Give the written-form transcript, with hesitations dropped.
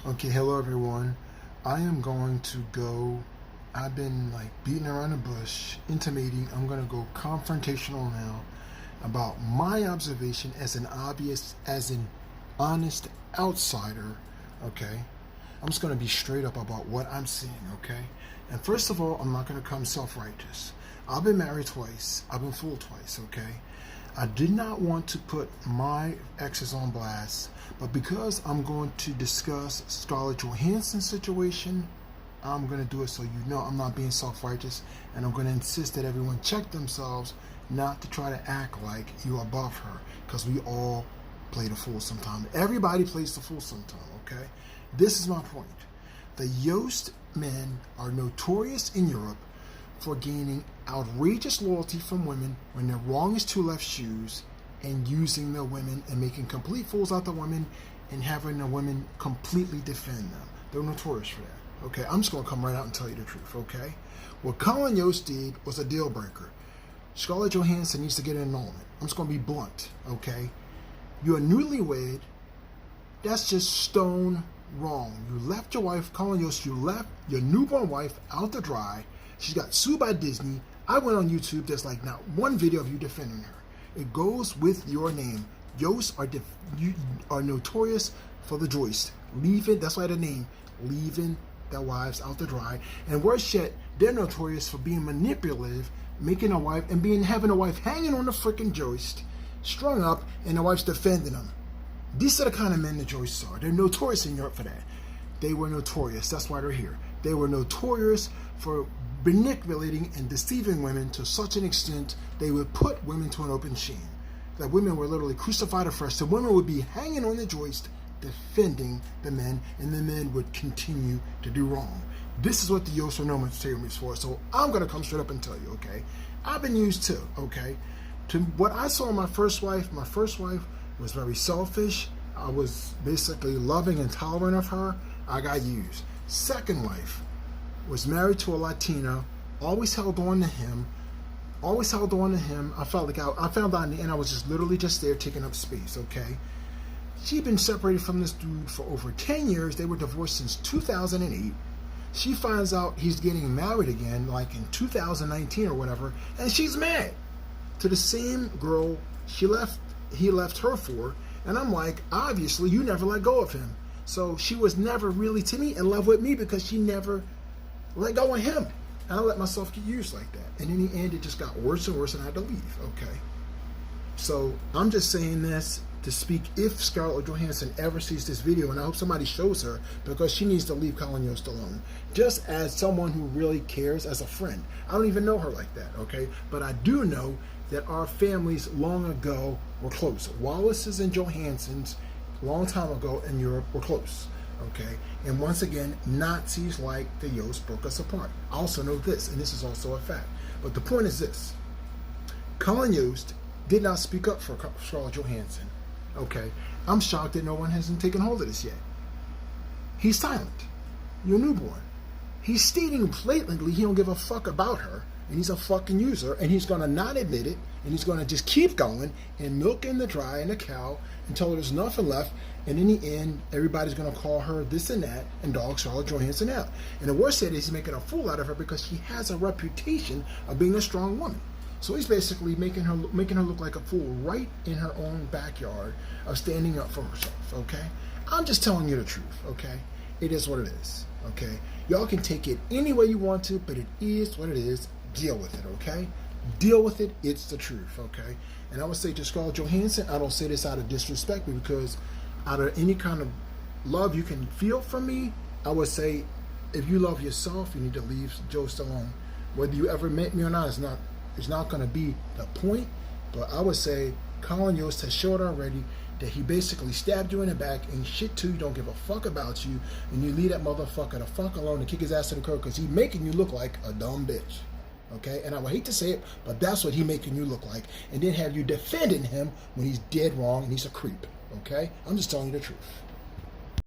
Okay, hello everyone. I am going to go. I've been like beating around the bush, intimating. I'm going to go confrontational now about my observation as an honest outsider. Okay, I'm just going to be straight up about what I'm seeing. Okay, and first of all, I'm not going to come self-righteous. I've been married twice. I've been fooled twice. Okay, I did not want to put my exes on blast, but because I'm going to discuss Scarlett Johansson's situation, I'm going to do it so you know I'm not being self-righteous, and I'm going to insist that everyone check themselves not to try to act like you're above her, because we all play the fool sometime. Everybody plays the fool sometime, okay? This is my point. The Yost men are notorious in Europe for gaining outrageous loyalty from women when their wrong is two left shoes, and using the women and making complete fools out the women and having the women completely defend them. They're notorious for that. Okay, I'm just going to come right out and tell you the truth, okay? What Colin Yost did was a deal breaker. Scarlett Johansson needs to get an annulment. I'm just going to be blunt, okay? You're newlywed. That's just stone wrong. You left your wife, Colin Yost, you left your newborn wife out to dry. She got sued by Disney. I went on YouTube. There's like not one video of you defending her. It goes with your name. Yost are notorious for the joist. That's why the name, leaving their wives out to dry. And worse yet, they're notorious for being manipulative, making a wife and having a wife hanging on the freaking joist, strung up, and the wife's defending them. These are the kind of men the joists are. They're notorious in Europe for that. They were notorious. That's why they're here. They were notorious for manipulating and deceiving women to such an extent they would put women to an open shame. That women were literally crucified afresh. The women would be hanging on the joist defending the men, and the men would continue to do wrong. This is what the Yost are known for. So I'm going to come straight up and tell you, okay? I've been used too, okay? To what I saw in my first wife was very selfish. I was basically loving and tolerant of her. I got used. Second wife was married to a Latina, always held on to him. I felt like I found out in the end I was just literally just there taking up space, okay? She'd been separated from this dude for over 10 years. They were divorced since 2008. She finds out he's getting married again, like in 2019 or whatever, and she's mad to the same girl he left her for. And I'm like, obviously you never let go of him. So she was never really, to me, in love with me because she never let go of him. And I let myself get used like that. And in the end, it just got worse and worse, and I had to leave, okay? So I'm just saying this to speak if Scarlett Johansson ever sees this video, and I hope somebody shows her, because she needs to leave Colin Yost alone. Just as someone who really cares, as a friend. I don't even know her like that, okay? But I do know that our families long ago were close. Wallace's and Johansson's long time ago in Europe were close, okay? And once again, Nazis like the Yost broke us apart. I also know this, and this is also a fact. But the point is this. Colin Yost did not speak up for Scarlett Johansson, okay? I'm shocked that no one hasn't taken hold of this yet. He's silent. You're newborn. He's stating blatantly he don't give a fuck about her, and he's a fucking user, and he's going to not admit it, and he's going to just keep going and milking the dry and the cow until there's nothing left, and in the end, everybody's going to call her this and that and dog Scarlett Johansson out. And the worst is he's making a fool out of her because she has a reputation of being a strong woman. So he's basically making her look like a fool right in her own backyard of standing up for herself, okay? I'm just telling you the truth, okay? It is what it is, okay? Y'all can take it any way you want to, but it is what it is. Deal with it, okay? Deal with it. It's the truth, okay? And I would say to Scarlett Johansson, I don't say this out of disrespect, but because out of any kind of love you can feel from me, I would say if you love yourself, you need to leave Yost alone. Whether you ever met me or not, it's not going to be the point, but I would say Colin Yost has showed already that he basically stabbed you in the back and shit too, don't give a fuck about you, and you leave that motherfucker the fuck alone and kick his ass to the curb because he's making you look like a dumb bitch. Okay, and I would hate to say it, but that's what he's making you look like, and then have you defending him when he's dead wrong and he's a creep. Okay, I'm just telling you the truth.